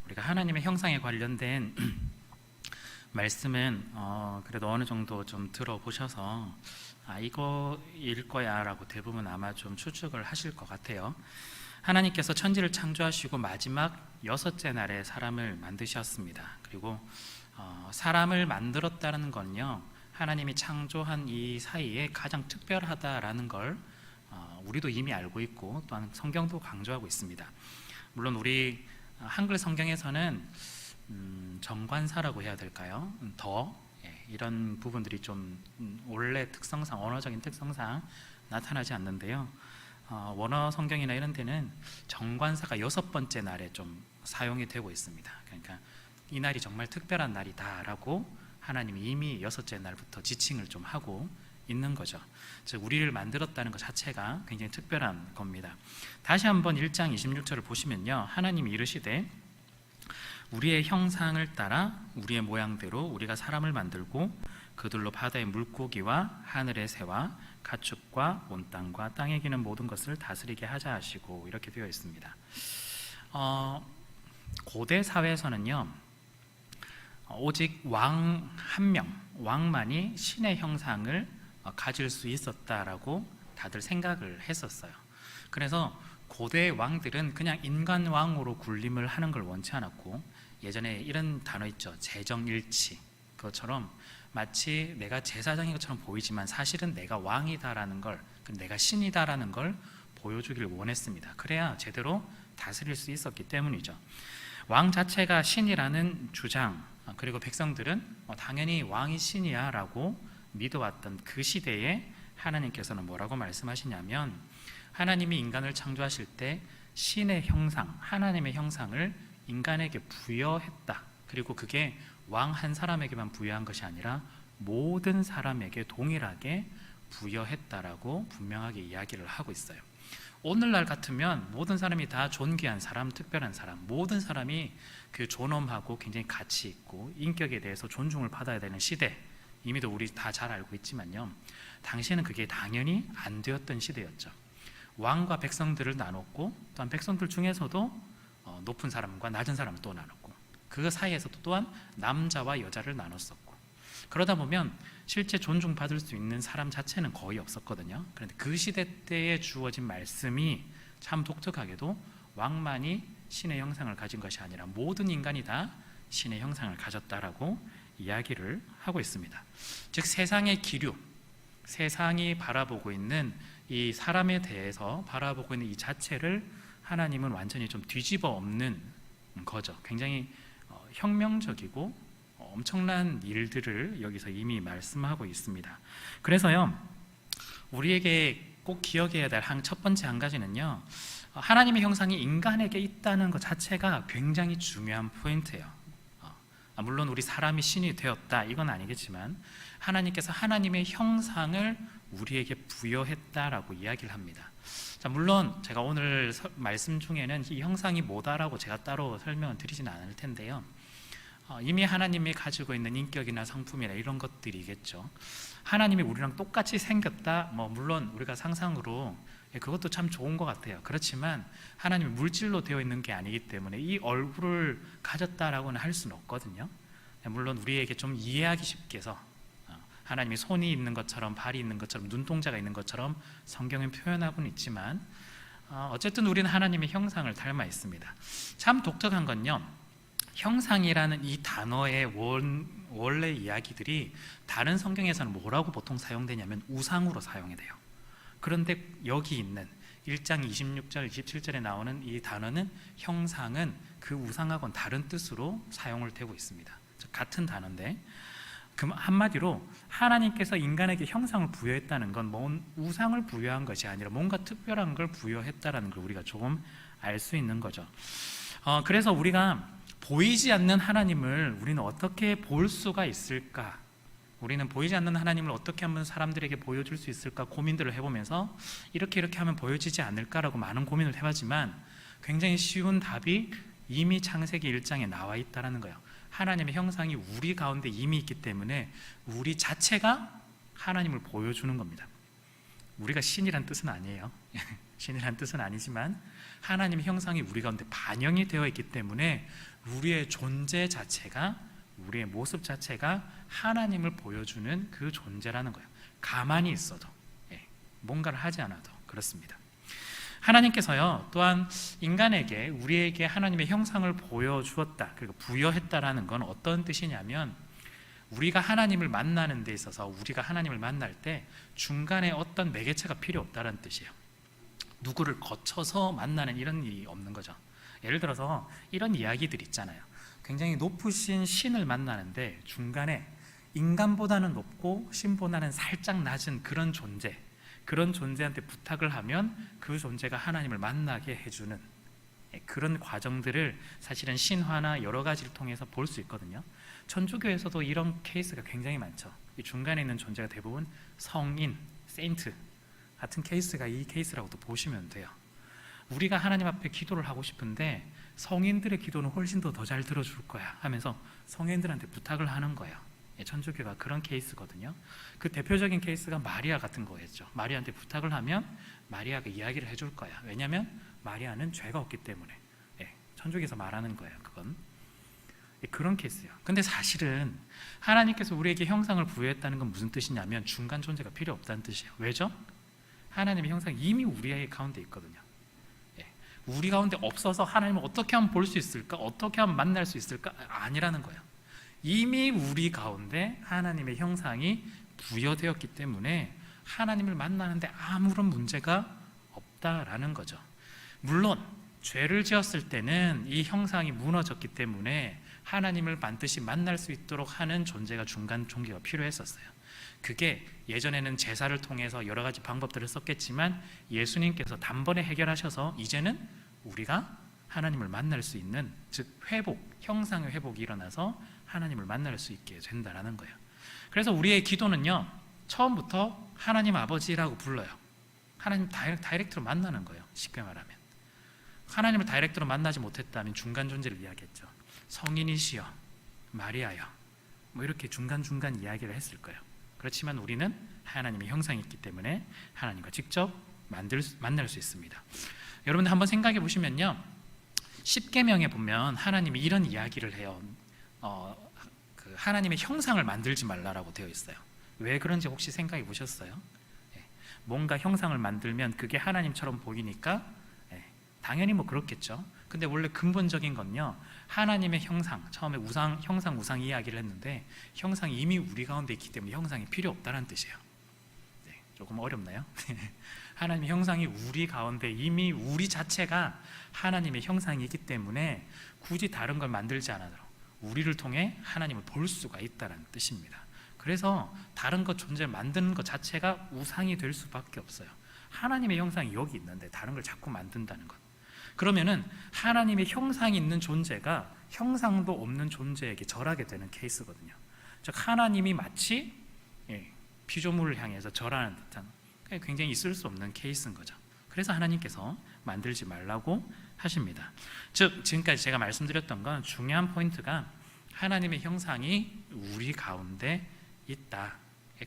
우리가 하나님의 형상에 관련된 말씀은 그래도 어느 정도 좀 들어보셔서 이거일 거야 라고 대부분 아마 좀 추측을 하실 것 같아요. 하나님께서 천지를 창조하시고 마지막 여섯째 날에 사람을 만드셨습니다. 그리고 사람을 만들었다는 건요, 하나님이 창조한 이 사이에 가장 특별하다라는 걸 우리도 이미 알고 있고 또한 성경도 강조하고 있습니다. 물론 우리 한글 성경에서는 정관사라고 해야 될까요? 이런 부분들이 좀 원래 특성상, 언어적인 특성상 나타나지 않는데요, 원어 성경이나 이런 데는 정관사가 여섯 번째 날에 좀 사용이 되고 있습니다. 그러니까 이 날이 정말 특별한 날이다라고 하나님이 이미 여섯째 날부터 지칭을 좀 하고 있는 거죠. 즉 우리를 만들었다는 것 자체가 굉장히 특별한 겁니다. 다시 한번 1장 26절을 보시면요, 하나님이 이르시되 우리의 형상을 따라 우리의 모양대로 우리가 사람을 만들고 그들로 바다의 물고기와 하늘의 새와 가축과 온 땅과 땅에 기는 모든 것을 다스리게 하자 하시고, 이렇게 되어 있습니다. 고대 사회에서는요, 오직 왕 한 명, 왕만이 신의 형상을 가질 수 있었다라고 다들 생각을 했었어요. 그래서 고대 왕들은 그냥 인간 왕으로 군림을 하는 걸 원치 않았고, 예전에 이런 단어 있죠, 재정일치. 그것처럼 마치 내가 제사장인 것처럼 보이지만 사실은 내가 왕이다라는 걸, 내가 신이다라는 걸 보여주기를 원했습니다. 그래야 제대로 다스릴 수 있었기 때문이죠. 왕 자체가 신이라는 주장, 그리고 백성들은 당연히 왕이 신이야 라고 믿어왔던 그 시대에 하나님께서는 뭐라고 말씀하시냐면, 하나님이 인간을 창조하실 때 신의 형상, 하나님의 형상을 인간에게 부여했다. 그리고 그게 왕 한 사람에게만 부여한 것이 아니라 모든 사람에게 동일하게 부여했다라고 분명하게 이야기를 하고 있어요. 오늘날 같으면 모든 사람이 다 존귀한 사람, 특별한 사람, 모든 사람이 그 존엄하고 굉장히 가치 있고 인격에 대해서 존중을 받아야 되는 시대, 이미도 우리 다 잘 알고 있지만요, 당시에는 그게 당연히 안 되었던 시대였죠. 왕과 백성들을 나눴고, 또한 백성들 중에서도 높은 사람과 낮은 사람을 또 나눴고, 그 사이에서도 또한 남자와 여자를 나눴었고, 그러다 보면 실제 존중받을 수 있는 사람 자체는 거의 없었거든요. 그런데 그 시대 때에 주어진 말씀이 참 독특하게도 왕만이 신의 형상을 가진 것이 아니라 모든 인간이 다 신의 형상을 가졌다라고 이야기를 하고 있습니다. 즉 세상의 기류, 세상이 바라보고 있는 이 사람에 대해서 바라보고 있는 이 자체를 하나님은 완전히 좀 뒤집어 엎는 거죠. 굉장히 혁명적이고 엄청난 일들을 여기서 이미 말씀하고 있습니다. 그래서요, 우리에게 꼭 기억해야 될 첫 번째 한 가지는요, 하나님의 형상이 인간에게 있다는 것 자체가 굉장히 중요한 포인트예요. 물론 우리 사람이 신이 되었다 이건 아니겠지만, 하나님께서 하나님의 형상을 우리에게 부여했다라고 이야기를 합니다. 자, 물론 제가 오늘 말씀 중에는 이 형상이 뭐다라고 제가 따로 설명을 드리지는 않을 텐데요, 이미 하나님이 가지고 있는 인격이나 성품이나 이런 것들이겠죠. 하나님이 우리랑 똑같이 생겼다, 물론 우리가 상상으로 그것도 참 좋은 것 같아요. 그렇지만 하나님이 물질로 되어 있는 게 아니기 때문에 이 얼굴을 가졌다라고는 할 수는 없거든요. 물론 우리에게 좀 이해하기 쉽게 해서 하나님이 손이 있는 것처럼, 발이 있는 것처럼, 눈동자가 있는 것처럼 성경은 표현하고는 있지만, 어쨌든 우리는 하나님의 형상을 닮아 있습니다. 참 독특한 건요, 형상이라는 이 단어의 원래 이야기들이 다른 성경에서는 뭐라고 보통 사용되냐면 우상으로 사용이 돼요. 그런데 여기 있는 1장 26절, 27절에 나오는 이 단어는, 형상은 그 우상하고는 다른 뜻으로 사용을 되고 있습니다. 같은 단어인데, 그 한마디로 하나님께서 인간에게 형상을 부여했다는 건 우상을 부여한 것이 아니라 뭔가 특별한 걸 부여했다라는 걸 우리가 조금 알 수 있는 거죠. 그래서 우리가 보이지 않는 하나님을 우리는 어떻게 볼 수가 있을까? 우리는 보이지 않는 하나님을 어떻게 하면 사람들에게 보여줄 수 있을까 고민들을 해보면서 이렇게 하면 보여지지 않을까라고 많은 고민을 해봤지만, 굉장히 쉬운 답이 이미 창세기 1장에 나와 있다는 거예요. 하나님의 형상이 우리 가운데 이미 있기 때문에 우리 자체가 하나님을 보여주는 겁니다. 우리가 신이란 뜻은 아니에요. 신이란 뜻은 아니지만 하나님의 형상이 우리 가운데 반영이 되어 있기 때문에 우리의 존재 자체가, 우리의 모습 자체가 하나님을 보여주는 그 존재라는 거예요. 가만히 있어도, 뭔가를 하지 않아도 그렇습니다. 하나님께서요 또한 인간에게, 우리에게 하나님의 형상을 보여주었다, 그리고 부여했다라는 건 어떤 뜻이냐면, 우리가 하나님을 만나는 데 있어서, 우리가 하나님을 만날 때 중간에 어떤 매개체가 필요 없다는 뜻이에요. 누구를 거쳐서 만나는 이런 일이 없는 거죠. 예를 들어서 이런 이야기들 있잖아요. 굉장히 높으신 신을 만나는데 중간에 인간보다는 높고 신보다는 살짝 낮은 그런 존재, 그런 존재한테 부탁을 하면 그 존재가 하나님을 만나게 해주는 그런 과정들을 사실은 신화나 여러 가지를 통해서 볼 수 있거든요. 천주교에서도 이런 케이스가 굉장히 많죠. 이 중간에 있는 존재가 대부분 성인, 세인트 같은 케이스가 이 케이스라고도 보시면 돼요. 우리가 하나님 앞에 기도를 하고 싶은데 성인들의 기도는 훨씬 더 잘 들어줄 거야 하면서 성인들한테 부탁을 하는 거예요. 천주교가 그런 케이스거든요. 그 대표적인 케이스가 마리아 같은 거였죠. 마리아한테 부탁을 하면 마리아가 이야기를 해줄 거야. 왜냐하면 마리아는 죄가 없기 때문에. 천주교에서 말하는 거예요. 그건 그런 케이스예요. 근데 사실은 하나님께서 우리에게 형상을 부여했다는 건 무슨 뜻이냐면 중간 존재가 필요 없다는 뜻이에요. 왜죠? 하나님의 형상이 이미 우리 가운데 있거든요. 우리 가운데 없어서 하나님을 어떻게 하면 볼 수 있을까? 어떻게 하면 만날 수 있을까? 아니라는 거예요. 이미 우리 가운데 하나님의 형상이 부여되었기 때문에 하나님을 만나는데 아무런 문제가 없다라는 거죠. 물론 죄를 지었을 때는 이 형상이 무너졌기 때문에 하나님을 반드시 만날 수 있도록 하는 존재가, 중간 종기가 필요했었어요. 그게 예전에는 제사를 통해서 여러 가지 방법들을 썼겠지만 예수님께서 단번에 해결하셔서 이제는 우리가 하나님을 만날 수 있는, 즉 회복, 형상의 회복이 일어나서 하나님을 만날 수 있게 된다는 거예요. 그래서 우리의 기도는요 처음부터 하나님 아버지라고 불러요. 하나님 다이렉트로 만나는 거예요. 쉽게 말하면 하나님을 다이렉트로 만나지 못했다면 중간 존재를 이야기했죠. 성인이시여, 마리아여, 뭐 이렇게 중간중간 이야기를 했을 거예요. 그렇지만 우리는 하나님의 형상이 있기 때문에 하나님과 직접 만날 수 있습니다. 여러분 한번 생각해 보시면요, 십계명에 보면 하나님이 이런 이야기를 해요. 그 하나님의 형상을 만들지 말라라고 되어 있어요. 왜 그런지 혹시 생각해 보셨어요? 뭔가 형상을 만들면 그게 하나님처럼 보이니까 당연히 뭐 그렇겠죠. 근데 원래 근본적인 건요, 하나님의 형상, 처음에 형상 이야기를 했는데 형상이 이미 우리 가운데 있기 때문에 형상이 필요 없다는 뜻이에요. 조금 어렵나요? 하나님의 형상이 우리 가운데, 이미 우리 자체가 하나님의 형상이 있기 때문에 굳이 다른 걸 만들지 않아도 우리를 통해 하나님을 볼 수가 있다는 뜻입니다. 그래서 다른 것 존재를 만드는 것 자체가 우상이 될 수밖에 없어요. 하나님의 형상이 여기 있는데 다른 걸 자꾸 만든다는 것, 그러면은 하나님의 형상이 있는 존재가 형상도 없는 존재에게 절하게 되는 케이스거든요. 즉 하나님이 마치 피조물을 향해서 절하는 듯한, 굉장히 있을 수 없는 케이스인 거죠. 그래서 하나님께서 만들지 말라고 하십니다. 즉 지금까지 제가 말씀드렸던 건 중요한 포인트가 하나님의 형상이 우리 가운데 있다.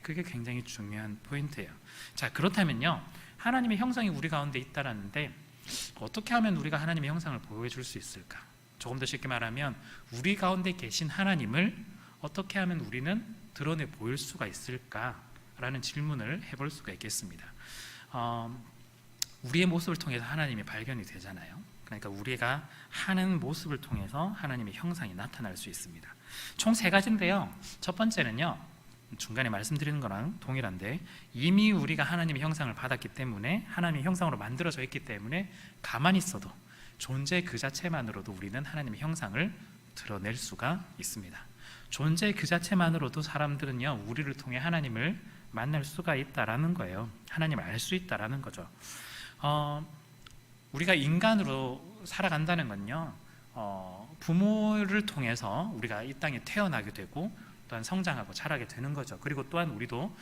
그게 굉장히 중요한 포인트예요. 자, 그렇다면요, 하나님의 형상이 우리 가운데 있다라는데 어떻게 하면 우리가 하나님의 형상을 보여줄 수 있을까? 조금 더 쉽게 말하면 우리 가운데 계신 하나님을 어떻게 하면 우리는 드러내 보일 수가 있을까라는 질문을 해볼 수가 있겠습니다. 우리의 모습을 통해서 하나님이 발견이 되잖아요. 그러니까 우리가 하는 모습을 통해서 하나님의 형상이 나타날 수 있습니다. 총 3가지인데요. 첫 번째는요, 중간에 말씀드리는 거랑 동일한데, 이미 우리가 하나님의 형상을 받았기 때문에, 하나님의 형상으로 만들어져 있기 때문에 가만히 있어도 존재 그 자체만으로도 우리는 하나님의 형상을 드러낼 수가 있습니다. 존재 그 자체만으로도 사람들은요 우리를 통해 하나님을 만날 수가 있다라는 거예요. 하나님을 알 수 있다라는 거죠. 우리가 인간으로 살아간다는 건요, 부모를 통해서 우리가 이 땅에 태어나게 되고 또한 성장하고 자라게 되는 거죠. 그리고 또한 우리도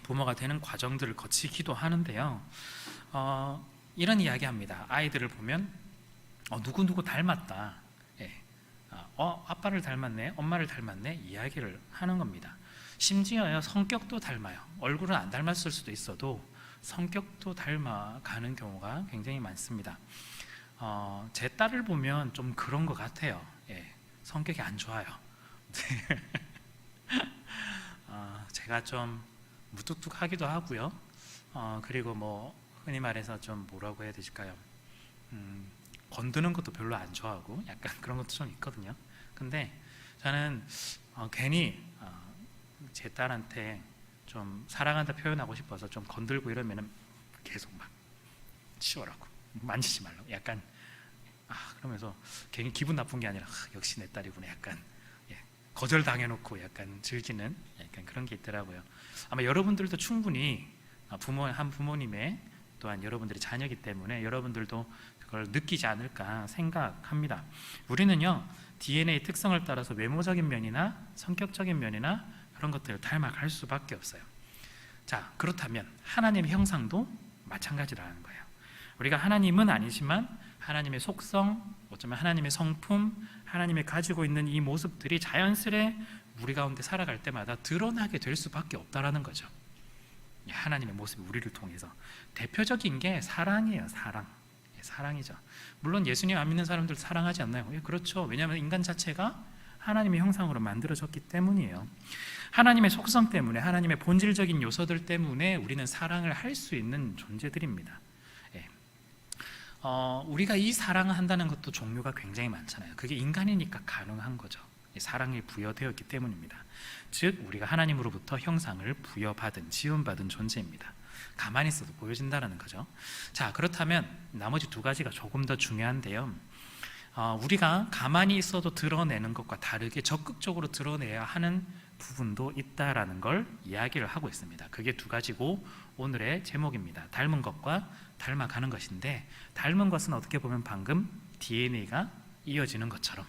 부모가 되는 과정들을 거치기도 하는데요, 이런 이야기합니다. 아이들을 보면 누구 닮았다, 아빠를 닮았네, 엄마를 닮았네, 이야기를 하는 겁니다. 심지어요 성격도 닮아요. 얼굴은 안 닮았을 수도 있어도 성격도 닮아가는 경우가 굉장히 많습니다. 제 딸을 보면 좀 그런 것 같아요. 성격이 안 좋아요. 제가 좀 무뚝뚝하기도 하고요. 그리고 뭐 흔히 말해서 좀 뭐라고 해야 되실까요? 건드는 것도 별로 안 좋아하고 약간 그런 것도 좀 있거든요. 근데 저는 괜히 제 딸한테 좀 사랑한다 표현하고 싶어서 좀 건들고 이러면은 계속 막 치워라고, 만지지 말라고, 약간 그러면서 괜히 기분 나쁜 게 아니라 역시 내 딸이구나, 약간 거절 당해놓고 약간 즐기는 약간 그런 게 있더라고요. 아마 여러분들도 충분히 한 부모님의 또한 여러분들의 자녀이기 때문에 여러분들도 그걸 느끼지 않을까 생각합니다. 우리는요, DNA 특성을 따라서 외모적인 면이나 성격적인 면이나 그런 것들을 닮아갈 수밖에 없어요. 자, 그렇다면 하나님의 형상도 마찬가지라는 거예요. 우리가 하나님은 아니지만 하나님의 속성, 어쩌면 하나님의 성품, 하나님의 가지고 있는 이 모습들이 자연스레 우리 가운데 살아갈 때마다 드러나게 될 수밖에 없다라는 거죠. 하나님의 모습이 우리를 통해서 대표적인 게 사랑이에요. 사랑이죠. 물론 예수님 안 믿는 사람들 사랑하지 않나요? 그렇죠. 왜냐하면 인간 자체가 하나님의 형상으로 만들어졌기 때문이에요. 하나님의 속성 때문에, 하나님의 본질적인 요소들 때문에 우리는 사랑을 할 수 있는 존재들입니다. 우리가 이 사랑을 한다는 것도 종류가 굉장히 많잖아요. 그게 인간이니까 가능한 거죠. 사랑이 부여되었기 때문입니다. 즉 우리가 하나님으로부터 형상을 부여받은, 지음받은 존재입니다. 가만히 있어도 보여진다는 거죠. 자, 그렇다면 나머지 두 가지가 조금 더 중요한데요. 우리가 가만히 있어도 드러내는 것과 다르게 적극적으로 드러내야 하는 부분도 있다라는 걸 이야기를 하고 있습니다. 그게 두 가지고 오늘의 제목입니다. 닮은 것과 닮아가는 것인데, 닮은 것은 어떻게 보면 방금 DNA가 이어지는 것처럼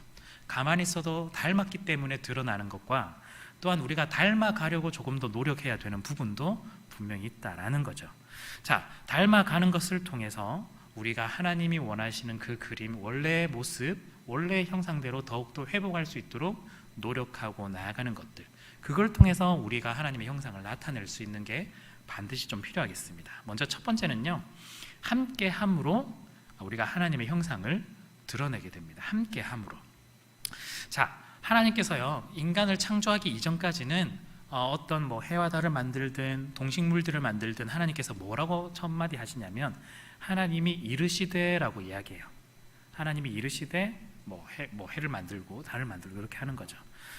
가만히 있어도 닮았기 때문에 드러나는 것과, 또한 우리가 닮아가려고 조금 더 노력해야 되는 부분도 분명히 있다라는 거죠. 자, 닮아가는 것을 통해서 우리가 하나님이 원하시는 그 그림, 원래의 모습, 원래의 형상대로 더욱더 회복할 수 있도록 노력하고 나아가는 것들, 그걸 통해서 우리가 하나님의 형상을 나타낼 수 있는 게 반드시 좀 필요하겠습니다. 먼저 첫 번째는요, 함께함으로 우리가 하나님의 형상을 드러내게 됩니다. 함께함으로. 자, 하나님께서요, 인간을 창조하기 이전까지는 어떤 뭐 해와 달을 만들든 동식물들을 만들든 하나님께서 뭐라고 첫 마디 하시냐면, 하나님이 이르시되라고 이야기해요. 하나님이 이르시되 해를 만들고 달을 만들고 이렇게 하는 거죠.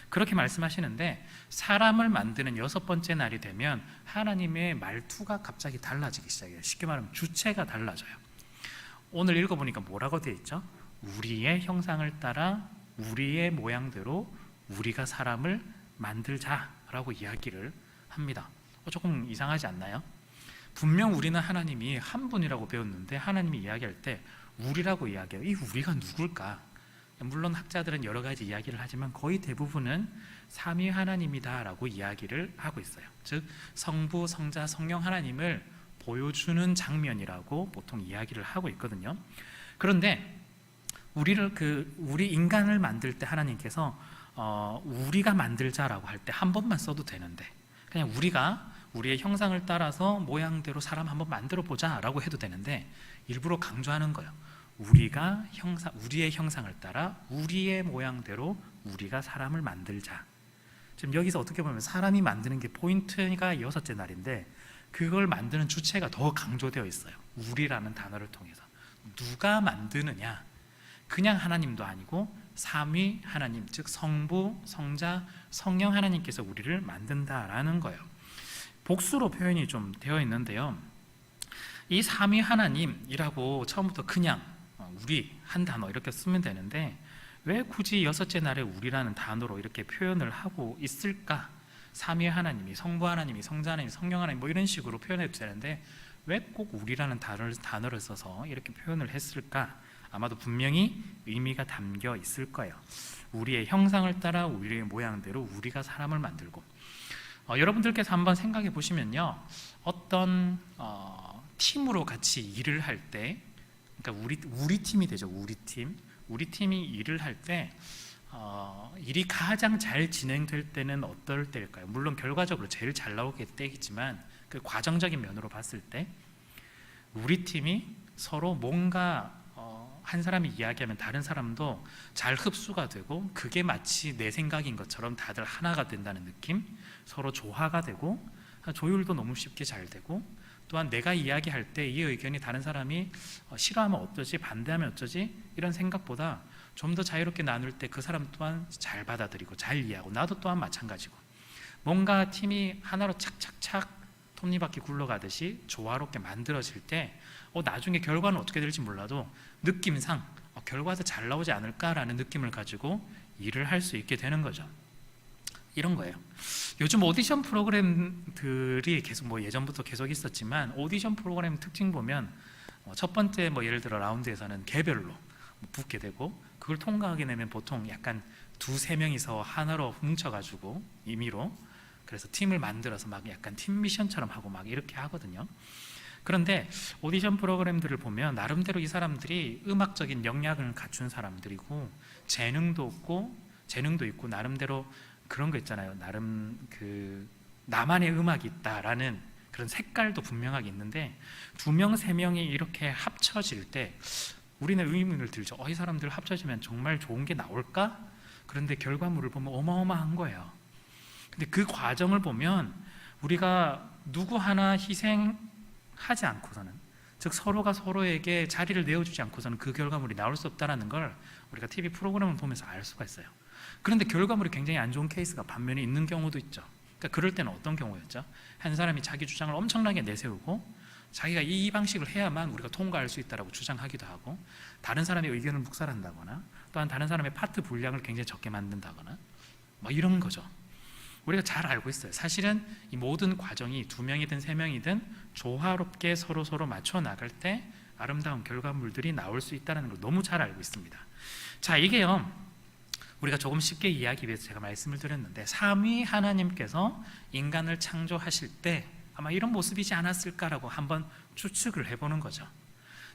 그렇게 말씀하시는데, 사람을 만드는 여섯 번째 날이 되면 하나님의 말투가 갑자기 달라지기 시작해요. 쉽게 말하면 주체가 달라져요. 오늘 읽어보니까 뭐라고 되어 있죠? 우리의 형상을 따라 우리의 모양대로 우리가 사람을 만들자라고 이야기를 합니다. 조금 이상하지 않나요? 분명 우리는 하나님이 한 분이라고 배웠는데 하나님이 이야기할 때 우리라고 이야기해요. 이 우리가 누굴까? 물론 학자들은 여러 가지 이야기를 하지만 거의 대부분은 삼위 하나님이다라고 이야기를 하고 있어요. 즉 성부, 성자, 성령 하나님을 보여주는 장면이라고 보통 이야기를 하고 있거든요. 그런데 우리 인간을 만들 때 하나님께서 우리가 만들자라고 할 때 한 번만 써도 되는데, 그냥 우리의 형상을 따라서 모양대로 사람 한번 만들어 보자라고 해도 되는데, 일부러 강조하는 거예요. 우리의 형상을 따라 우리의 모양대로 우리가 사람을 만들자. 지금 여기서 어떻게 보면 사람이 만드는 게 포인트가 여섯째 날인데, 그걸 만드는 주체가 더 강조되어 있어요. 우리라는 단어를 통해서. 누가 만드느냐? 그냥 하나님도 아니고 삼위 하나님, 즉 성부, 성자, 성령 하나님께서 우리를 만든다라는 거예요. 복수로 표현이 좀 되어 있는데요, 이 삼위 하나님이라고 처음부터 그냥 우리 한 단어 이렇게 쓰면 되는데, 왜 굳이 여섯째 날에 우리라는 단어로 이렇게 표현을 하고 있을까? 삼위 하나님이, 성부 하나님이, 성자 하나님이, 성령 하나님 이런 식으로 표현해도 되는데 왜 꼭 우리라는 단어를 써서 이렇게 표현을 했을까? 아마도 분명히 의미가 담겨 있을 거예요. 우리의 형상을 따라 우리의 모양대로 우리가 사람을 만들고, 여러분들께서 한번 생각해 보시면요, 어떤 팀으로 같이 일을 할 때, 그러니까 우리 팀이 되죠. 우리 팀이 일을 할 때 일이 가장 잘 진행될 때는 어떨 때일까요? 물론 결과적으로 제일 잘 나오게 때이지만 그 과정적인 면으로 봤을 때 우리 팀이 서로 뭔가 한 사람이 이야기하면 다른 사람도 잘 흡수가 되고 그게 마치 내 생각인 것처럼 다들 하나가 된다는 느낌, 서로 조화가 되고 조율도 너무 쉽게 잘 되고, 또한 내가 이야기할 때 이 의견이 다른 사람이 싫어하면 어쩌지, 반대하면 어쩌지, 이런 생각보다 좀 더 자유롭게 나눌 때 그 사람 또한 잘 받아들이고 잘 이해하고, 나도 또한 마찬가지고, 뭔가 팀이 하나로 착착착 톱니바퀴 굴러가듯이 조화롭게 만들어질 때 나중에 결과는 어떻게 될지 몰라도 느낌상 결과도 잘 나오지 않을까라는 느낌을 가지고 일을 할 수 있게 되는 거죠. 이런 거예요. 요즘 오디션 프로그램들이 계속 예전부터 계속 있었지만, 오디션 프로그램 특징 보면 첫 번째 예를 들어 라운드에서는 개별로 붙게 되고, 그걸 통과하게 되면 보통 약간 두세 명이서 하나로 뭉쳐가지고 임의로, 그래서 팀을 만들어서 막 약간 팀 미션처럼 하고 막 이렇게 하거든요. 그런데 오디션 프로그램들을 보면 나름대로 이 사람들이 음악적인 역량을 갖춘 사람들이고, 재능도 있고 나름대로 그런 거 있잖아요. 나름 나만의 음악이 있다라는 그런 색깔도 분명하게 있는데, 두 명, 세 명이 이렇게 합쳐질 때 우리는 의문을 들죠. 이 사람들 합쳐지면 정말 좋은 게 나올까? 그런데 결과물을 보면 어마어마한 거예요. 근데 그 과정을 보면 우리가 누구 하나 희생하지 않고서는, 즉 서로가 서로에게 자리를 내어주지 않고서는 그 결과물이 나올 수 없다는 걸 우리가 TV 프로그램을 보면서 알 수가 있어요. 그런데 결과물이 굉장히 안 좋은 케이스가 반면에 있는 경우도 있죠. 그러니까 그럴 때는 어떤 경우였죠? 한 사람이 자기 주장을 엄청나게 내세우고 자기가 이 방식을 해야만 우리가 통과할 수 있다고 주장하기도 하고, 다른 사람의 의견을 묵살한다거나, 또한 다른 사람의 파트 분량을 굉장히 적게 만든다거나, 이런 거죠. 우리가 잘 알고 있어요. 사실은 이 모든 과정이 두 명이든 세 명이든 조화롭게 서로 맞춰 나갈 때 아름다운 결과물들이 나올 수 있다는 걸 너무 잘 알고 있습니다. 자, 이게요, 우리가 조금 쉽게 이해하기 위해서 제가 말씀을 드렸는데, 삼위 하나님께서 인간을 창조하실 때 아마 이런 모습이지 않았을까라고 한번 추측을 해보는 거죠.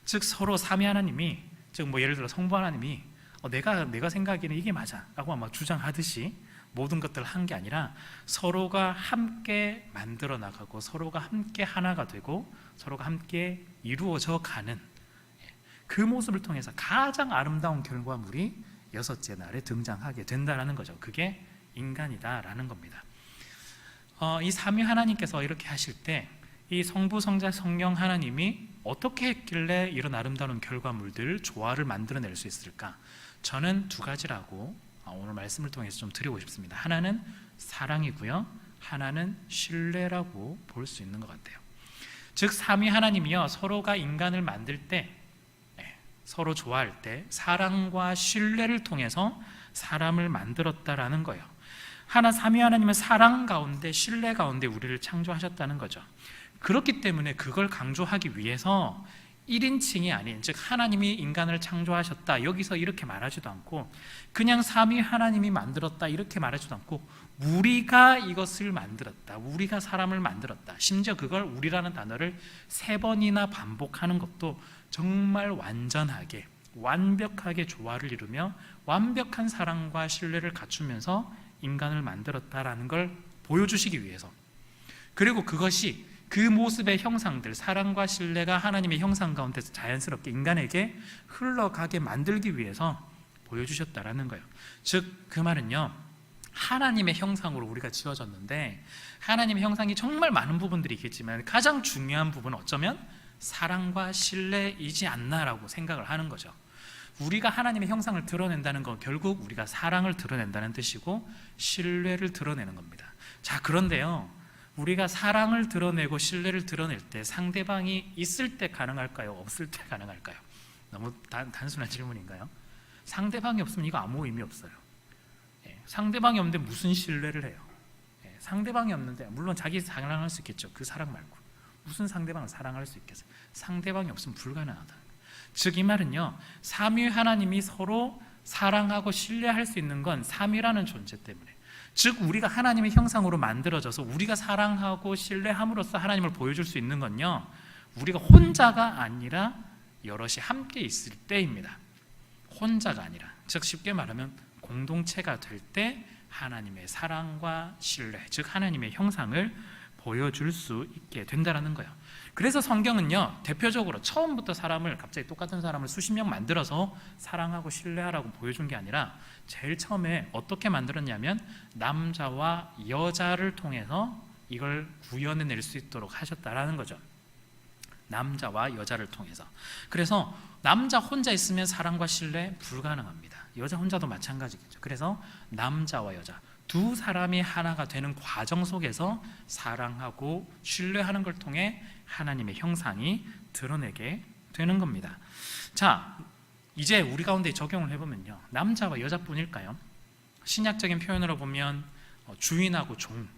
즉 서로 삼위 하나님이, 즉 예를 들어 성부 하나님이 내가 생각에는 이게 맞아 라고 아마 주장하듯이 모든 것들을 한 게 아니라 서로가 함께 만들어 나가고 서로가 함께 하나가 되고 서로가 함께 이루어져 가는 그 모습을 통해서 가장 아름다운 결과물이 여섯째 날에 등장하게 된다는 거죠. 그게 인간이다라는 겁니다. 이 삼위 하나님께서 이렇게 하실 때 이 성부, 성자, 성령 하나님이 어떻게 했길래 이런 아름다운 결과물들, 조화를 만들어낼 수 있을까? 저는 두 가지라고 오늘 말씀을 통해서 좀 드리고 싶습니다. 하나는 사랑이고요, 하나는 신뢰라고 볼 수 있는 것 같아요. 즉 삼위 하나님이요, 서로가 인간을 만들 때, 서로 좋아할 때 사랑과 신뢰를 통해서 사람을 만들었다라는 거예요. 삼위 하나님은 사랑 가운데 신뢰 가운데 우리를 창조하셨다는 거죠. 그렇기 때문에 그걸 강조하기 위해서 1인칭이 아닌, 즉 하나님이 인간을 창조하셨다 여기서 이렇게 말하지도 않고, 그냥 삼위 하나님이 만들었다 이렇게 말하지도 않고, 우리가 이것을 만들었다, 우리가 사람을 만들었다, 심지어 그걸 우리라는 단어를 3번이나 반복하는 것도 정말 완전하게 완벽하게 조화를 이루며 완벽한 사랑과 신뢰를 갖추면서 인간을 만들었다라는 걸 보여주시기 위해서, 그리고 그것이 그 모습의 형상들, 사랑과 신뢰가 하나님의 형상 가운데서 자연스럽게 인간에게 흘러가게 만들기 위해서 보여주셨다라는 거예요. 즉 그 말은요, 하나님의 형상으로 우리가 지어졌는데 하나님의 형상이 정말 많은 부분들이 있겠지만 가장 중요한 부분은 어쩌면 사랑과 신뢰이지 않나라고 생각을 하는 거죠. 우리가 하나님의 형상을 드러낸다는 건 결국 우리가 사랑을 드러낸다는 뜻이고 신뢰를 드러내는 겁니다. 자, 그런데요, 우리가 사랑을 드러내고 신뢰를 드러낼 때 상대방이 있을 때 가능할까요? 없을 때 가능할까요? 너무 단순한 질문인가요? 상대방이 없으면 이거 아무 의미 없어요. 상대방이 없는데 무슨 신뢰를 해요? 상대방이 없는데, 물론 자기 사랑할 수 있겠죠. 그 사랑 말고 무슨 상대방을 사랑할 수 있겠어요? 상대방이 없으면 불가능하다. 즉 이 말은요, 삼위 하나님이 서로 사랑하고 신뢰할 수 있는 건 삼위라는 존재 때문에, 즉 우리가 하나님의 형상으로 만들어져서 우리가 사랑하고 신뢰함으로써 하나님을 보여줄 수 있는 건요, 우리가 혼자가 아니라 여럿이 함께 있을 때입니다. 혼자가 아니라, 즉 쉽게 말하면 공동체가 될 때 하나님의 사랑과 신뢰, 즉 하나님의 형상을 보여줄 수 있게 된다라는 거예요. 그래서 성경은요, 대표적으로 처음부터 사람을 갑자기 똑같은 사람을 수십 명 만들어서 사랑하고 신뢰하라고 보여준 게 아니라 제일 처음에 어떻게 만들었냐면 남자와 여자를 통해서 이걸 구현해낼 수 있도록 하셨다라는 거죠. 남자와 여자를 통해서. 그래서 남자 혼자 있으면 사랑과 신뢰 불가능합니다. 여자 혼자도 마찬가지겠죠. 그래서 남자와 여자 두 사람이 하나가 되는 과정 속에서 사랑하고 신뢰하는 걸 통해 하나님의 형상이 드러내게 되는 겁니다. 자, 이제 우리 가운데 적용을 해보면요, 남자와 여자뿐일까요? 신약적인 표현으로 보면 주인하고 종,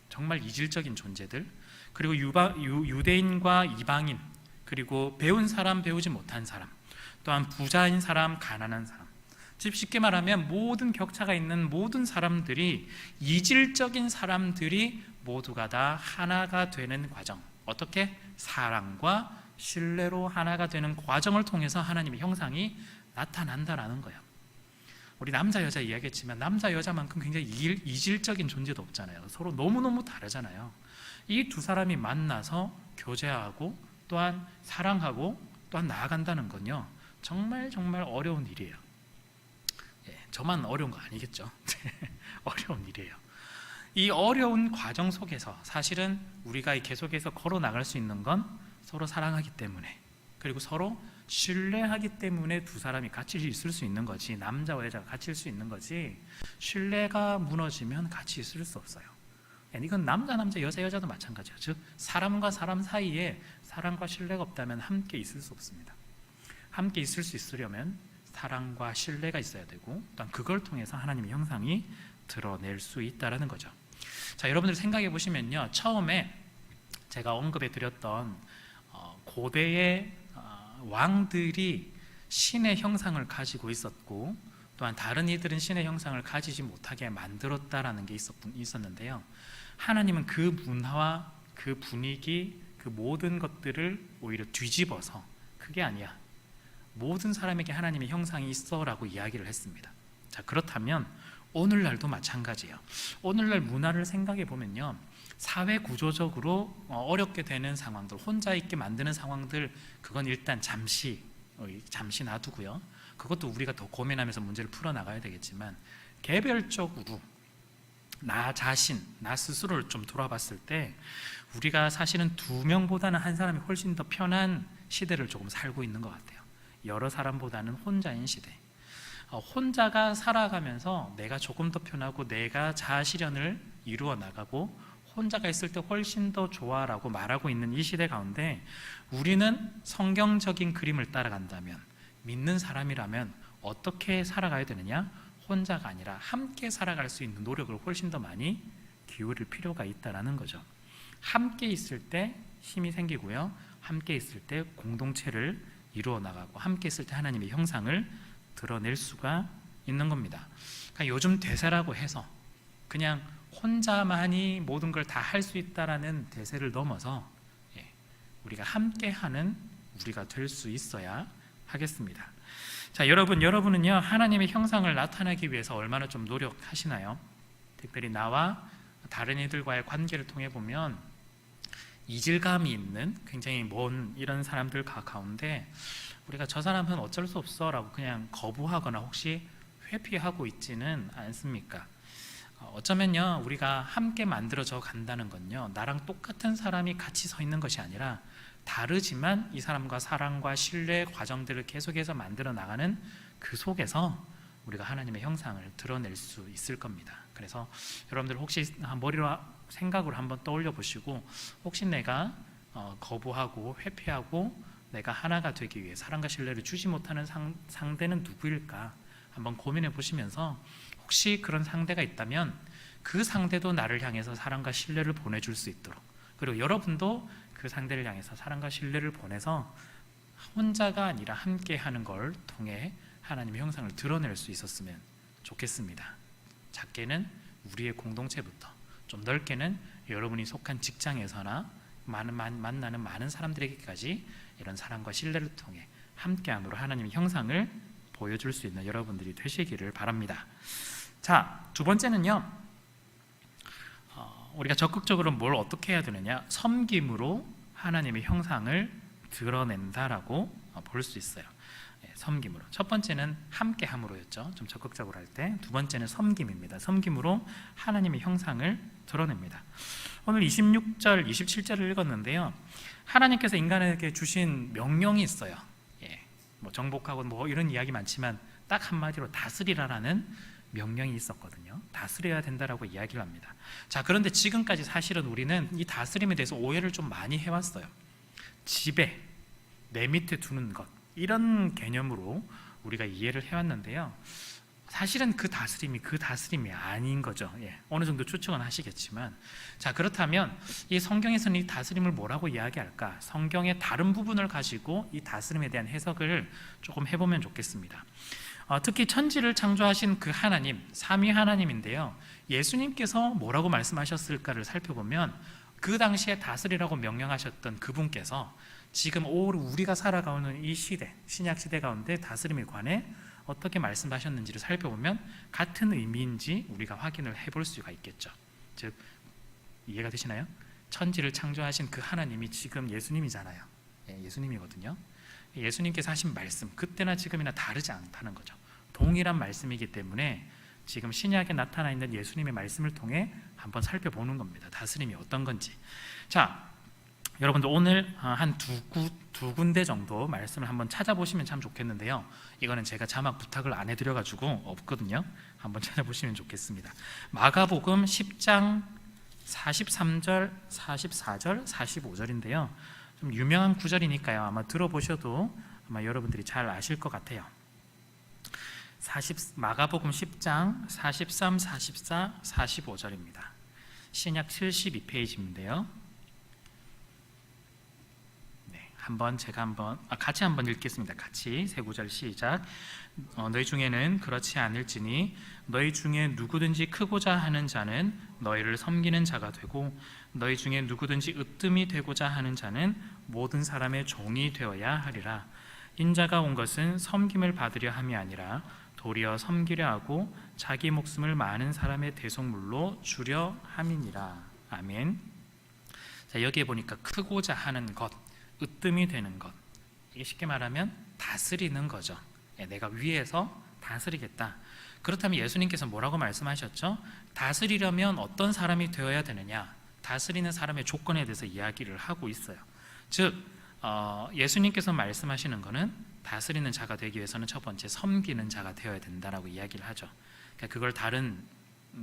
정말 이질적인 존재들, 그리고 유대인과 이방인, 그리고 배운 사람, 배우지 못한 사람, 또한 부자인 사람, 가난한 사람, 즉 쉽게 말하면 모든 격차가 있는 모든 사람들이, 이질적인 사람들이 모두가 다 하나가 되는 과정, 어떻게? 사랑과 신뢰로 하나가 되는 과정을 통해서 하나님의 형상이 나타난다라는 거예요. 우리 남자 여자 이야기했지만 남자 여자만큼 굉장히 이질적인 존재도 없잖아요. 서로 너무너무 다르잖아요. 이 두 사람이 만나서 교제하고 또한 사랑하고 또한 나아간다는 건요, 정말 정말 어려운 일이에요. 저만 어려운 거 아니겠죠? 어려운 일이에요. 이 어려운 과정 속에서 사실은 우리가 계속해서 걸어 나갈 수 있는 건 서로 사랑하기 때문에, 그리고 서로 신뢰하기 때문에 두 사람이 같이 있을 수 있는 거지, 남자와 여자가 같이 있을 수 있는 거지, 신뢰가 무너지면 같이 있을 수 없어요. 이건 남자 여자 여자도 마찬가지예요. 즉 사람과 사람 사이에 사랑과 신뢰가 없다면 함께 있을 수 없습니다. 함께 있을 수 있으려면 사랑과 신뢰가 있어야 되고, 또한 그걸 통해서 하나님의 형상이 드러낼 수 있다라는 거죠. 자, 여러분들 생각해 보시면요, 처음에 제가 언급해 드렸던 고대의 왕들이 신의 형상을 가지고 있었고, 또한 다른 이들은 신의 형상을 가지지 못하게 만들었다라는 게 있었는데요, 하나님은 그 문화와 그 분위기, 그 모든 것들을 오히려 뒤집어서 그게 아니야, 모든 사람에게 하나님의 형상이 있어라고 이야기를 했습니다. 자, 그렇다면 오늘날도 마찬가지예요. 오늘날 문화를 생각해 보면요, 사회 구조적으로 어렵게 되는 상황들, 혼자 있게 만드는 상황들, 그건 일단 잠시 놔두고요, 그것도 우리가 더 고민하면서 문제를 풀어나가야 되겠지만, 개별적으로 나 자신, 나 스스로를 좀 돌아봤을 때 우리가 사실은 두 명보다는 한 사람이 훨씬 더 편한 시대를 조금 살고 있는 것 같아요. 여러 사람보다는 혼자인 시대. 혼자가 살아가면서 내가 조금 더 편하고 내가 자아 실현을 이루어 나가고 혼자가 있을 때 훨씬 더 좋아라고 말하고 있는 이 시대 가운데, 우리는 성경적인 그림을 따라간다면, 믿는 사람이라면 어떻게 살아가야 되느냐? 혼자가 아니라 함께 살아갈 수 있는 노력을 훨씬 더 많이 기울일 필요가 있다는 거죠. 함께 있을 때 힘이 생기고요, 함께 있을 때 공동체를 이루어 나가고, 함께 있을 때 하나님의 형상을 드러낼 수가 있는 겁니다. 그러니까 요즘 대세라고 해서 그냥 혼자만이 모든 걸 다 할 수 있다라는 대세를 넘어서 우리가 함께하는 우리가 될 수 있어야 하겠습니다. 자, 여러분은요, 하나님의 형상을 나타내기 위해서 얼마나 좀 노력하시나요? 특별히 나와 다른 이들과의 관계를 통해 보면 이질감이 있는 굉장히 먼 이런 사람들 가운데 우리가 저 사람은 어쩔 수 없어 라고 그냥 거부하거나 혹시 회피하고 있지는 않습니까? 어쩌면요, 우리가 함께 만들어져 간다는 건요, 나랑 똑같은 사람이 같이 서 있는 것이 아니라 다르지만 이 사람과 사랑과 신뢰 과정들을 계속해서 만들어 나가는 그 속에서 우리가 하나님의 형상을 드러낼 수 있을 겁니다. 그래서 여러분들 혹시 머리로 생각으로 한번 떠올려 보시고, 혹시 내가 거부하고 회피하고 내가 하나가 되기 위해 사랑과 신뢰를 주지 못하는 상대는 누구일까 한번 고민해 보시면서, 혹시 그런 상대가 있다면 그 상대도 나를 향해서 사랑과 신뢰를 보내줄 수 있도록, 그리고 여러분도 그 상대를 향해서 사랑과 신뢰를 보내서 혼자가 아니라 함께하는 걸 통해 하나님의 형상을 드러낼 수 있었으면 좋겠습니다. 작게는 우리의 공동체부터, 좀 넓게는 여러분이 속한 직장에서나 만나는 많은 사람들에게까지 이런 사랑과 신뢰를 통해 함께함으로 하나님의 형상을 보여줄 수 있는 여러분들이 되시기를 바랍니다. 자, 두 번째는요, 우리가 적극적으로 뭘 어떻게 해야 되느냐? 섬김으로 하나님의 형상을 드러낸다라고 볼 수 있어요. 섬김으로. 첫 번째는 함께함으로였죠. 좀 적극적으로 할 때. 두 번째는 섬김입니다. 섬김으로 하나님의 형상을 드러냅니다. 오늘 26절, 27절을 읽었는데요. 하나님께서 인간에게 주신 명령이 있어요. 뭐 정복하고 뭐 이런 이야기 많지만 딱 한마디로 다스리라라는 명령이 있었거든요. 다스려야 된다라고 이야기를 합니다. 자, 그런데 지금까지 사실은 우리는 이 다스림에 대해서 오해를 좀 많이 해왔어요. 지배, 내 밑에 두는 것, 이런 개념으로 우리가 이해를 해왔는데요. 사실은 그 다스림이 아닌 거죠. 어느 정도 추측은 하시겠지만, 자, 그렇다면 이 성경에서는 이 다스림을 뭐라고 이야기할까? 성경의 다른 부분을 가지고 이 다스림에 대한 해석을 조금 해보면 좋겠습니다. 특히 천지를 창조하신 그 하나님, 삼위 하나님인데요, 예수님께서 뭐라고 말씀하셨을까를 살펴보면 그 당시에 다스리라고 명령하셨던 그분께서 지금 우리가 살아가는 이 시대, 신약 시대 가운데 다스림에 관해 어떻게 말씀하셨는지를 살펴보면 같은 의미인지 우리가 확인을 해볼 수가 있겠죠. 즉, 이해가 되시나요? 천지를 창조하신 그 하나님이 지금 예수님이잖아요. 예수님이거든요. 예수님께서 하신 말씀, 그때나 지금이나 다르지 않다는 거죠. 동일한 말씀이기 때문에 지금 신약에 나타나 있는 예수님의 말씀을 통해 한번 살펴보는 겁니다. 다스림이 어떤 건지. 자, 여러분들 오늘 한 두 군데 정도 말씀을 한번 찾아보시면 참 좋겠는데요. 이거는 제가 자막 부탁을 안 해드려가지고 없거든요. 한번 찾아보시면 좋겠습니다. 마가복음 10장 43절, 44절, 45절인데요. 좀 유명한 구절이니까요. 아마 들어보셔도 아마 여러분들이 잘 아실 것 같아요. 마가복음 10장 43, 44, 45절입니다. 신약 72페이지인데요. 같이 한번 읽겠습니다. 같이 세 구절 시작. 너희 중에는 그렇지 않을지니 너희 중에 누구든지 크고자 하는 자는 너희를 섬기는 자가 되고 너희 중에 누구든지 으뜸이 되고자 하는 자는 모든 사람의 종이 되어야 하리라. 인자가 온 것은 섬김을 받으려 함이 아니라 도리어 섬기려 하고 자기 목숨을 많은 사람의 대속물로 주려 함이니라. 아멘. 자, 여기에 보니까 크고자 하는 것, 으뜸이 되는 것, 이게 쉽게 말하면 다스리는 거죠. 내가 위에서 다스리겠다. 그렇다면 예수님께서 뭐라고 말씀하셨죠? 다스리려면 어떤 사람이 되어야 되느냐? 다스리는 사람의 조건에 대해서 이야기를 하고 있어요. 즉 예수님께서 말씀하시는 것은 다스리는 자가 되기 위해서는 첫 번째 섬기는 자가 되어야 된다라고 이야기를 하죠. 그러니까 그걸 다른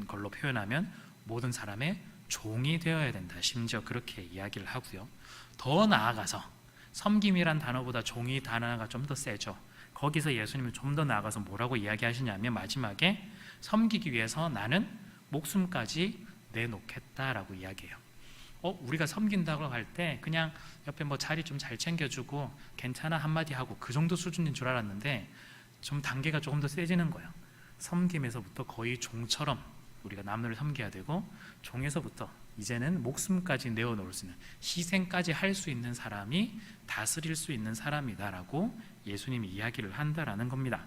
걸로 표현하면 모든 사람의 종이 되어야 된다. 심지어 그렇게 이야기를 하고요. 더 나아가서 섬김이란 단어보다 종이 단어가 좀 더 세죠. 거기서 예수님은 좀 더 나아가서 뭐라고 이야기하시냐면 마지막에 섬기기 위해서 나는 목숨까지 내놓겠다라고 이야기해요. 우리가 섬긴다고 할 때 그냥 옆에 뭐 자리 좀 잘 챙겨주고 괜찮아 한마디 하고 그 정도 수준인 줄 알았는데 좀 단계가 조금 더 세지는 거예요. 섬김에서부터 거의 종처럼 우리가 남들을 섬겨야 되고 종에서부터 이제는 목숨까지 내어놓을 수 있는, 희생까지 할 수 있는 사람이 다스릴 수 있는 사람이다라고 예수님이 이야기를 한다라는 겁니다.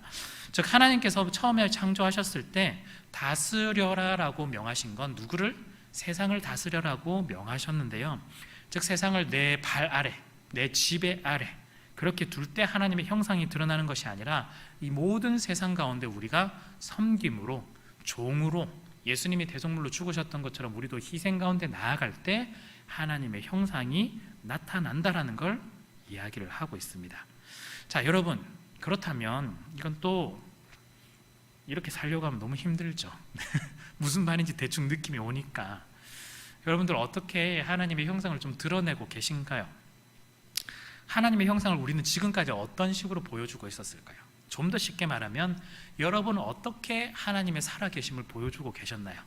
즉 하나님께서 처음에 창조하셨을 때 다스려라라고 명하신 건 누구를? 세상을 다스려라고 명하셨는데요. 즉 세상을 내 발 아래, 내 지배 아래 그렇게 둘 때 하나님의 형상이 드러나는 것이 아니라 이 모든 세상 가운데 우리가 섬김으로, 종으로, 예수님이 대속물로 죽으셨던 것처럼 우리도 희생 가운데 나아갈 때 하나님의 형상이 나타난다라는 걸 이야기를 하고 있습니다. 자, 여러분, 그렇다면 이건 또 이렇게 살려고 하면 너무 힘들죠. 무슨 말인지 대충 느낌이 오니까 여러분들 어떻게 하나님의 형상을 좀 드러내고 계신가요? 하나님의 형상을 우리는 지금까지 어떤 식으로 보여주고 있었을까요? 좀 더 쉽게 말하면 여러분은 어떻게 하나님의 살아계심을 보여주고 계셨나요?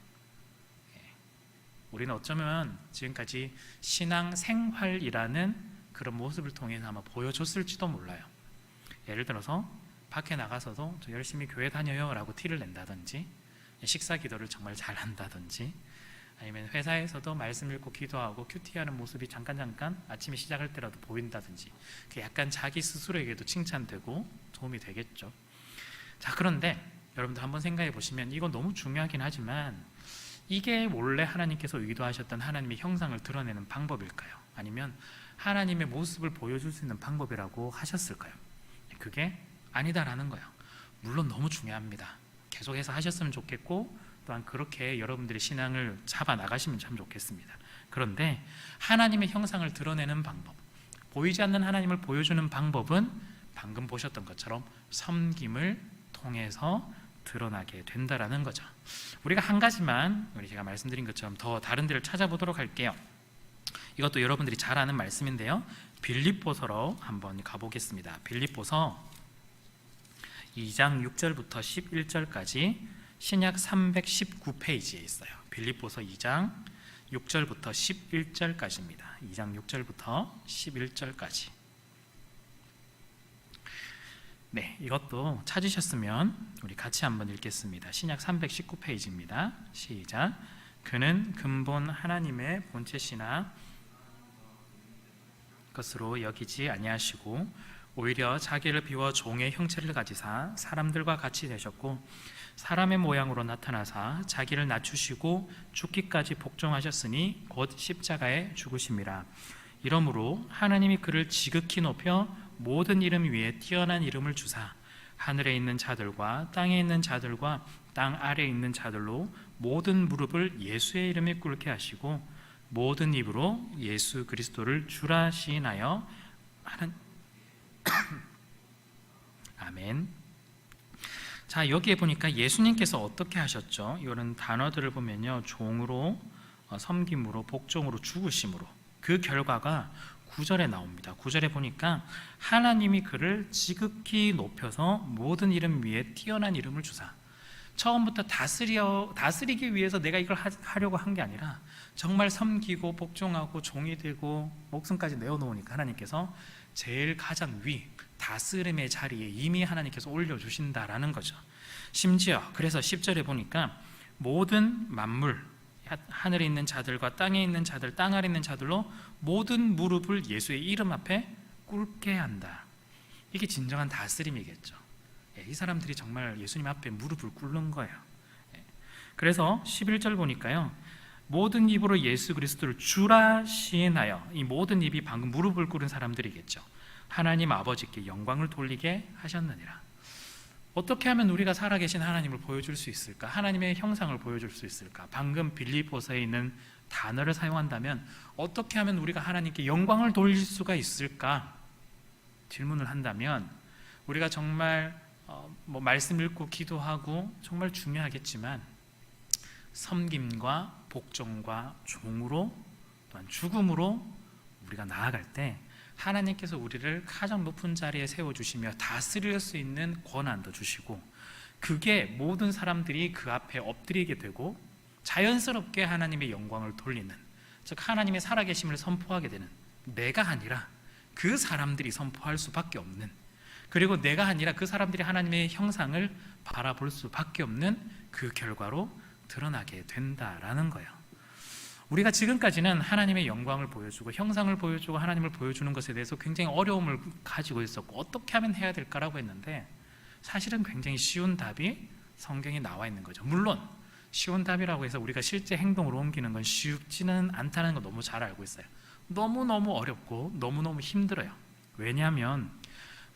우리는 어쩌면 지금까지 신앙 생활이라는 그런 모습을 통해서 아마 보여줬을지도 몰라요. 예를 들어서 밖에 나가서도 저 열심히 교회 다녀요 라고 티를 낸다든지, 식사 기도를 정말 잘한다든지, 아니면 회사에서도 말씀 읽고 기도하고 큐티하는 모습이 잠깐 아침에 시작할 때라도 보인다든지, 그 약간 자기 스스로에게도 칭찬되고 도움이 되겠죠. 자, 그런데 여러분들 한번 생각해 보시면 이건 너무 중요하긴 하지만 이게 원래 하나님께서 의도하셨던 하나님의 형상을 드러내는 방법일까요? 아니면 하나님의 모습을 보여줄 수 있는 방법이라고 하셨을까요? 그게 아니다라는 거예요. 물론 너무 중요합니다. 계속해서 하셨으면 좋겠고 또한 그렇게 여러분들이 신앙을 잡아 나가시면 참 좋겠습니다. 그런데 하나님의 형상을 드러내는 방법, 보이지 않는 하나님을 보여주는 방법은 방금 보셨던 것처럼 섬김을 통해서 드러나게 된다라는 거죠. 우리가 한 가지만 제가 말씀드린 것처럼 더 다른 데를 찾아보도록 할게요. 이것도 여러분들이 잘 아는 말씀인데요. 빌립보서로 한번 가보겠습니다. 빌립보서 2장 6절부터 11절까지 신약 319페이지에 있어요. 빌립보서 2장 6절부터 11절까지입니다. 2장 6절부터 11절까지. 네, 이것도 찾으셨으면 우리 같이 한번 읽겠습니다. 신약 319페이지입니다. 시작. 그는 근본 하나님의 본체시나 것으로 여기지 아니하시고 오히려 자기를 비워 종의 형체를 가지사 사람들과 같이 되셨고 사람의 모양으로 나타나사 자기를 낮추시고 죽기까지 복종하셨으니 곧 십자가에 죽으심이라. 이러므로 하나님이 그를 지극히 높여 모든 이름 위에 뛰어난 이름을 주사 하늘에 있는 자들과 땅에 있는 자들과 땅 아래에 있는 자들로 모든 무릎을 예수의 이름에 꿇게 하시고 모든 입으로 예수 그리스도를 주라 시인하여 하는 아멘. 자, 여기에 보니까 예수님께서 어떻게 하셨죠? 이런 단어들을 보면요, 종으로, 섬김으로, 복종으로, 죽으심으로, 그 결과가 9절에 나옵니다. 9절에 보니까 하나님이 그를 지극히 높여서 모든 이름 위에 뛰어난 이름을 주사. 처음부터 다스리기 위해서 내가 이걸 하려고 한 게 아니라 정말 섬기고 복종하고 종이 되고 목숨까지 내어놓으니까 하나님께서 제일 가장 위 다스림의 자리에 이미 하나님께서 올려주신다라는 거죠. 심지어 그래서 10절에 보니까 모든 만물, 하늘에 있는 자들과 땅에 있는 자들, 땅 아래 있는 자들로 모든 무릎을 예수의 이름 앞에 꿇게 한다. 이게 진정한 다스림이겠죠. 이 사람들이 정말 예수님 앞에 무릎을 꿇는 거예요. 그래서 11절 보니까요, 모든 입으로 예수 그리스도를 주라 시인하여, 이 모든 입이 방금 무릎을 꿇은 사람들이겠죠. 하나님 아버지께 영광을 돌리게 하셨느니라. 어떻게 하면 우리가 살아계신 하나님을 보여줄 수 있을까? 하나님의 형상을 보여줄 수 있을까? 방금 빌립보서에 있는 단어를 사용한다면 어떻게 하면 우리가 하나님께 영광을 돌릴 수가 있을까? 질문을 한다면 우리가 정말 말씀 읽고 기도하고 정말 중요하겠지만 섬김과 복종과 종으로 또한 죽음으로 우리가 나아갈 때 하나님께서 우리를 가장 높은 자리에 세워주시며 다스릴 수 있는 권한도 주시고 그게 모든 사람들이 그 앞에 엎드리게 되고 자연스럽게 하나님의 영광을 돌리는, 즉 하나님의 살아계심을 선포하게 되는, 내가 아니라 그 사람들이 선포할 수밖에 없는, 그리고 내가 아니라 그 사람들이 하나님의 형상을 바라볼 수밖에 없는 그 결과로 드러나게 된다라는 거예요. 우리가 지금까지는 하나님의 영광을 보여주고 형상을 보여주고 하나님을 보여주는 것에 대해서 굉장히 어려움을 가지고 있었고 어떻게 하면 해야 될까라고 했는데 사실은 굉장히 쉬운 답이 성경에 나와 있는 거죠. 물론 쉬운 답이라고 해서 우리가 실제 행동으로 옮기는 건 쉽지는 않다는 거 너무 잘 알고 있어요. 너무너무 어렵고 너무너무 힘들어요. 왜냐하면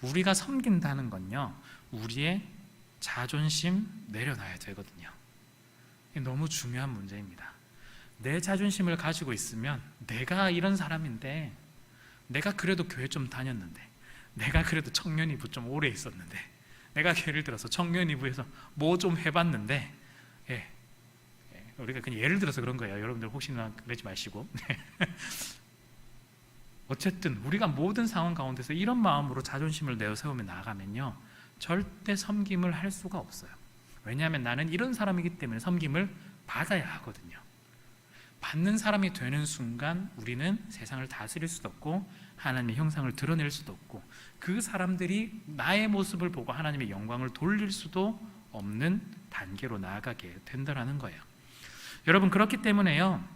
우리가 섬긴다는 건요, 우리의 자존심 내려놔야 되거든요. 이게 너무 중요한 문제입니다. 내 자존심을 가지고 있으면 내가 이런 사람인데, 내가 그래도 교회 좀 다녔는데, 내가 그래도 청년이부 좀 오래 있었는데, 내가 예를 들어서 청년이부에서 뭐 좀 해봤는데, 우리가 그냥 예를 들어서 그런 거예요. 여러분들 혹시나 그러지 마시고 어쨌든 우리가 모든 상황 가운데서 이런 마음으로 자존심을 내세우며 나아가면요, 절대 섬김을 할 수가 없어요. 왜냐하면 나는 이런 사람이기 때문에 섬김을 받아야 하거든요. 받는 사람이 되는 순간 우리는 세상을 다스릴 수도 없고 하나님의 형상을 드러낼 수도 없고 그 사람들이 나의 모습을 보고 하나님의 영광을 돌릴 수도 없는 단계로 나아가게 된다는 거예요. 여러분, 그렇기 때문에요,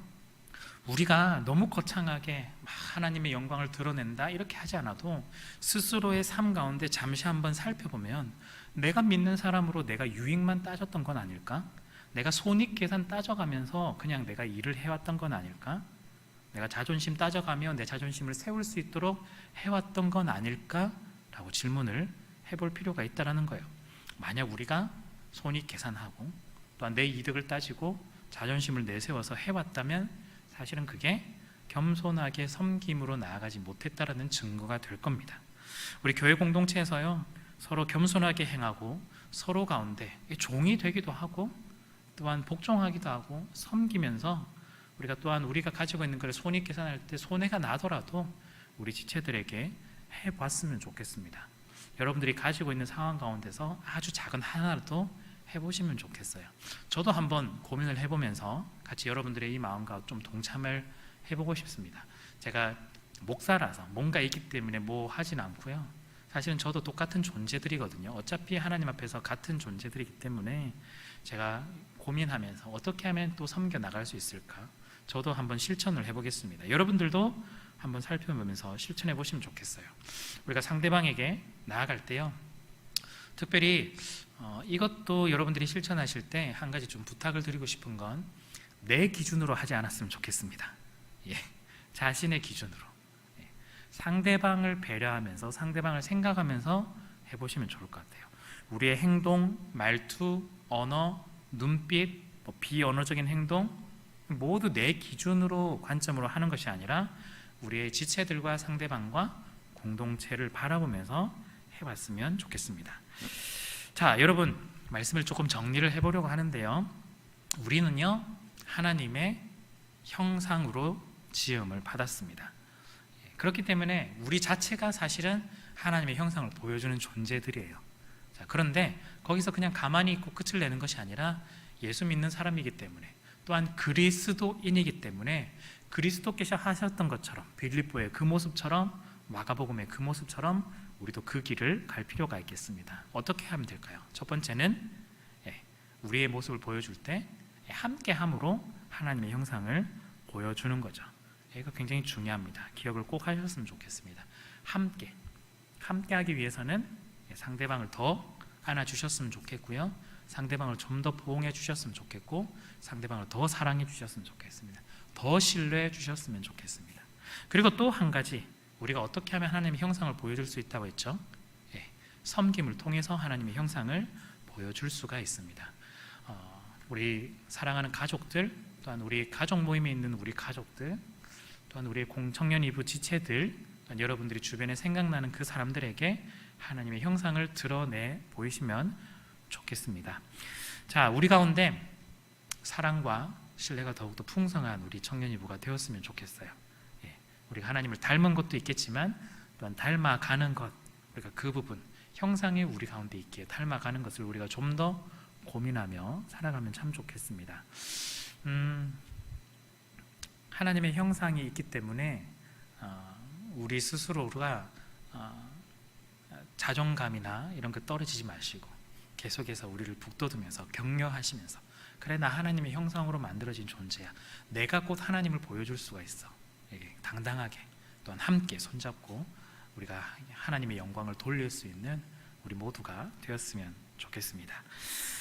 우리가 너무 거창하게 하나님의 영광을 드러낸다 이렇게 하지 않아도 스스로의 삶 가운데 잠시 한번 살펴보면 내가 믿는 사람으로 내가 유익만 따졌던 건 아닐까? 내가 손익계산 따져가면서 그냥 내가 일을 해왔던 건 아닐까? 내가 자존심 따져가며 내 자존심을 세울 수 있도록 해왔던 건 아닐까? 라고 질문을 해볼 필요가 있다는 거예요. 만약 우리가 손익계산하고 또한 내 이득을 따지고 자존심을 내세워서 해왔다면 사실은 그게 겸손하게 섬김으로 나아가지 못했다라는 증거가 될 겁니다. 우리 교회 공동체에서요, 서로 겸손하게 행하고 서로 가운데 종이 되기도 하고 또한 복종하기도 하고 섬기면서 우리가 또한 우리가 가지고 있는 걸 손익 계산할 때 손해가 나더라도 우리 지체들에게 해봤으면 좋겠습니다. 여러분들이 가지고 있는 상황 가운데서 아주 작은 하나라도 해보시면 좋겠어요. 저도 한번 고민을 해보면서 같이 여러분들의 이 마음과 좀 동참을 해보고 싶습니다. 제가 목사라서 뭔가 있기 때문에 뭐 하진 않고요. 사실은 저도 똑같은 존재들이거든요. 어차피 하나님 앞에서 같은 존재들이기 때문에 제가 고민하면서 어떻게 하면 또 섬겨 나갈 수 있을까? 저도 한번 실천을 해보겠습니다. 여러분들도 한번 살펴보면서 실천해 보시면 좋겠어요. 우리가 상대방에게 나아갈 때요, 특별히 이것도 여러분들이 실천하실 때 한 가지 좀 부탁을 드리고 싶은 건 내 기준으로 하지 않았으면 좋겠습니다. 예, 자신의 기준으로 상대방을 배려하면서 상대방을 생각하면서 해보시면 좋을 것 같아요. 우리의 행동, 말투, 언어, 눈빛, 비언어적인 행동 모두 내 기준으로 관점으로 하는 것이 아니라 우리의 지체들과 상대방과 공동체를 바라보면서 해봤으면 좋겠습니다. 자, 여러분, 말씀을 조금 정리를 해보려고 하는데요, 우리는요 하나님의 형상으로 지음을 받았습니다. 그렇기 때문에 우리 자체가 사실은 하나님의 형상을 보여주는 존재들이에요. 자, 그런데 거기서 그냥 가만히 있고 끝을 내는 것이 아니라 예수 믿는 사람이기 때문에 또한 그리스도인이기 때문에 그리스도께서 하셨던 것처럼 빌립보의 그 모습처럼 마가복음의 그 모습처럼 우리도 그 길을 갈 필요가 있겠습니다. 어떻게 하면 될까요? 첫 번째는 우리의 모습을 보여줄 때 함께함으로 하나님의 형상을 보여주는 거죠. 이거 굉장히 중요합니다. 기억을 꼭 하셨으면 좋겠습니다. 함께하기 위해서는 상대방을 더 안아주셨으면 좋겠고요, 상대방을 좀 더 포옹해 주셨으면 좋겠고, 상대방을 더 사랑해 주셨으면 좋겠습니다. 더 신뢰해 주셨으면 좋겠습니다. 그리고 또 한 가지, 우리가 어떻게 하면 하나님의 형상을 보여줄 수 있다고 했죠? 섬김을 통해서 하나님의 형상을 보여줄 수가 있습니다. 우리 사랑하는 가족들, 또한 우리 가족 모임에 있는 우리 가족들, 또한 우리의 청년 이부 지체들, 또한 여러분들이 주변에 생각나는 그 사람들에게 하나님의 형상을 드러내 보이시면 좋겠습니다. 자, 우리 가운데 사랑과 신뢰가 더욱더 풍성한 우리 청년 이부가 되었으면 좋겠어요. 우리가 하나님을 닮은 것도 있겠지만 또한 닮아가는 것, 우리가 그 부분 형상이 우리 가운데 있기에 닮아가는 것을 우리가 좀 더 고민하며 살아가면 참 좋겠습니다. 하나님의 형상이 있기 때문에 우리 스스로가 자존감이나 이런 거 떨어지지 마시고 계속해서 우리를 북돋으면서 격려하시면서, 그래, 나 하나님의 형상으로 만들어진 존재야, 내가 곧 하나님을 보여줄 수가 있어, 당당하게 또한 함께 손잡고 우리가 하나님의 영광을 돌릴 수 있는 우리 모두가 되었으면 좋겠습니다.